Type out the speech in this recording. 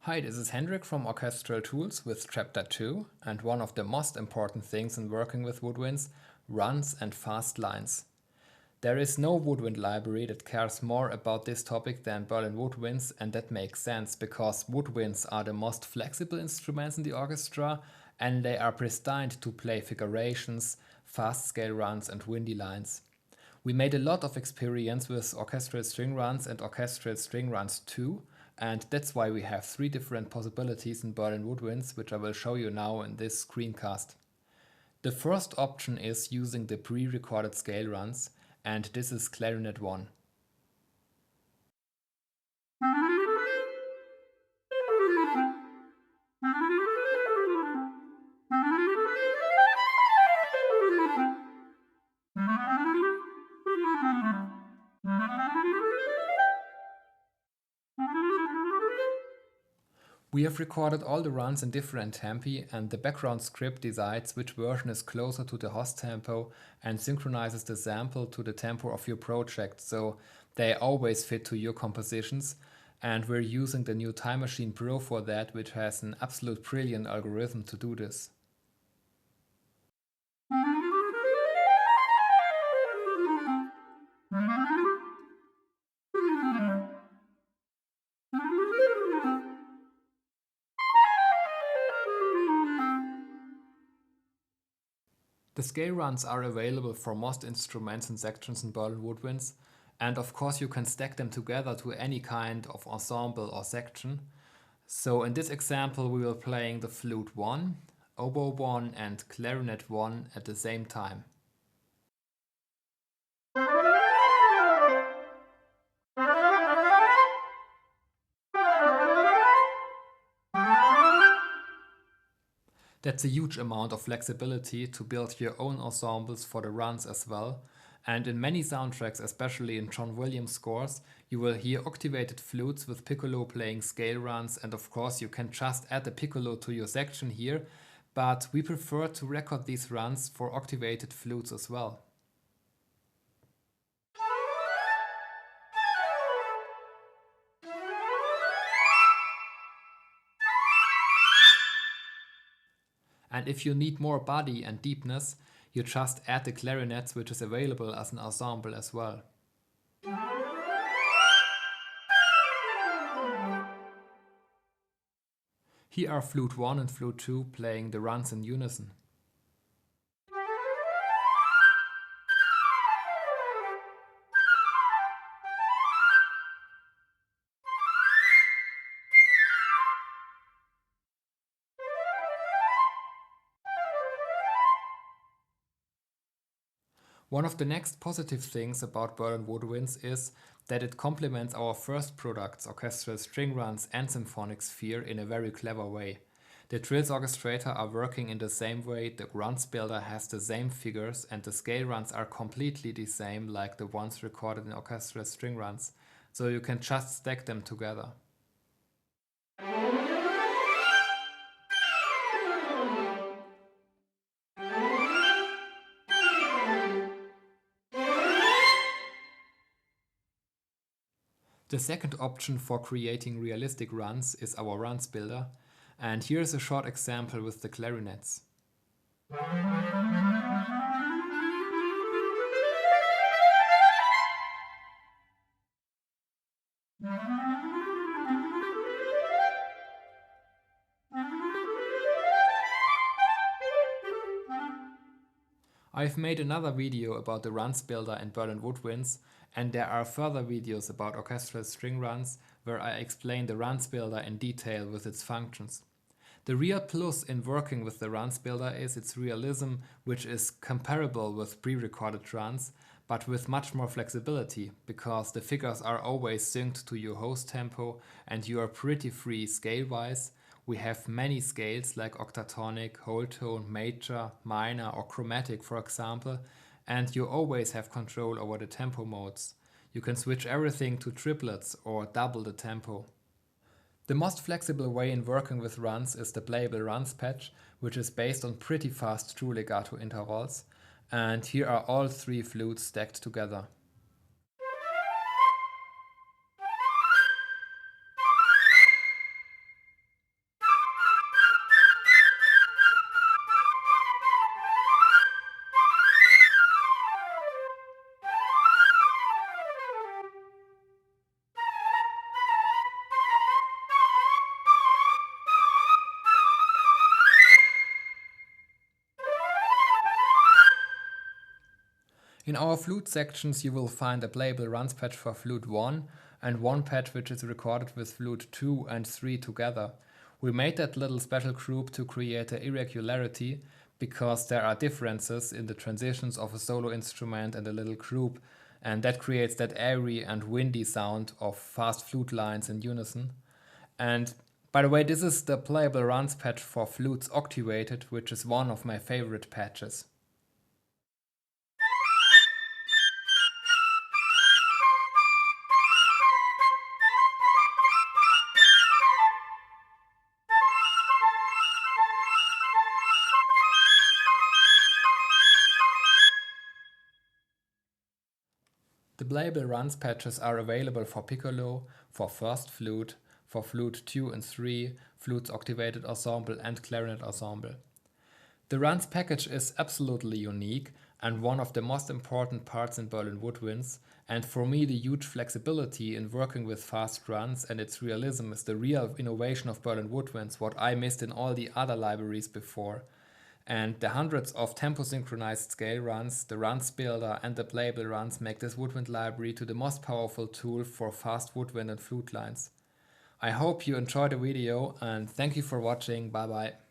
Hi, this is Hendrik from Orchestral Tools with Chapter 2, and one of the most important things in working with woodwinds, runs and fast lines. There is no woodwind library that cares more about this topic than Berlin woodwinds, and that makes sense because woodwinds are the most flexible instruments in the orchestra and they are destined to play figurations, fast scale runs and windy lines. We made a lot of experience with orchestral string runs and orchestral string runs too, and that's why we have 3 different possibilities in Berlin woodwinds, which I will show you now in this screencast. The first option is using the pre-recorded scale runs, and this is Clarinet 1. We have recorded all the runs in different tempi, and the background script decides which version is closer to the host tempo and synchronizes the sample to the tempo of your project, so they always fit to your compositions. And we're using the new Time Machine Pro for that, which has an absolute brilliant algorithm to do this. The scale runs are available for most instruments and sections in Berlin woodwinds, and of course you can stack them together to any kind of ensemble or section. So in this example we will playing the flute 1, oboe 1 and clarinet 1 at the same time. That's a huge amount of flexibility to build your own ensembles for the runs as well. And in many soundtracks, especially in John Williams scores, you will hear octavated flutes with piccolo playing scale runs, and of course you can just add a piccolo to your section here, but we prefer to record these runs for octavated flutes as well. And if you need more body and deepness, you just add the clarinets, which is available as an ensemble as well. Here are flute 1 and flute 2 playing the runs in unison. One of the next positive things about Berlin woodwinds is that it complements our first products, orchestral string runs and symphonic sphere, in a very clever way. The trills orchestrator are working in the same way, the runs builder has the same figures, and the scale runs are completely the same like the ones recorded in orchestral string runs, so you can just stack them together. The second option for creating realistic runs is our runs builder, and here's a short example with the clarinets. I've made another video about the runs builder in Berlin woodwinds, and there are further videos about orchestral string runs where I explain the runs builder in detail with its functions. The real plus in working with the runs builder is its realism, which is comparable with pre-recorded runs, but with much more flexibility, because the figures are always synced to your host tempo and you are pretty free scale-wise. We have many scales like octatonic, whole tone, major, minor or chromatic for example, and you always have control over the tempo modes. You can switch everything to triplets or double the tempo. The most flexible way in working with runs is the Playable Runs patch, which is based on pretty fast true legato intervals, and here are all 3 flutes stacked together. In our flute sections you will find a playable runs patch for flute 1 and one patch which is recorded with flute 2 and 3 together. We made that little special group to create an irregularity because there are differences in the transitions of a solo instrument and a little group, and that creates that airy and windy sound of fast flute lines in unison. And by the way, this is the playable runs patch for flutes octavated, which is one of my favorite patches. The playable runs patches are available for piccolo, for first flute, for flute 2 and 3, flutes octavated ensemble and clarinet ensemble. The runs package is absolutely unique and one of the most important parts in Berlin Woodwinds, and for me the huge flexibility in working with fast runs and its realism is the real innovation of Berlin Woodwinds, what I missed in all the other libraries before. And the hundreds of tempo-synchronized scale runs, the runs builder and the playable runs make this Woodwind library to the most powerful tool for fast woodwind and flute lines. I hope you enjoyed the video and thank you for watching, bye bye.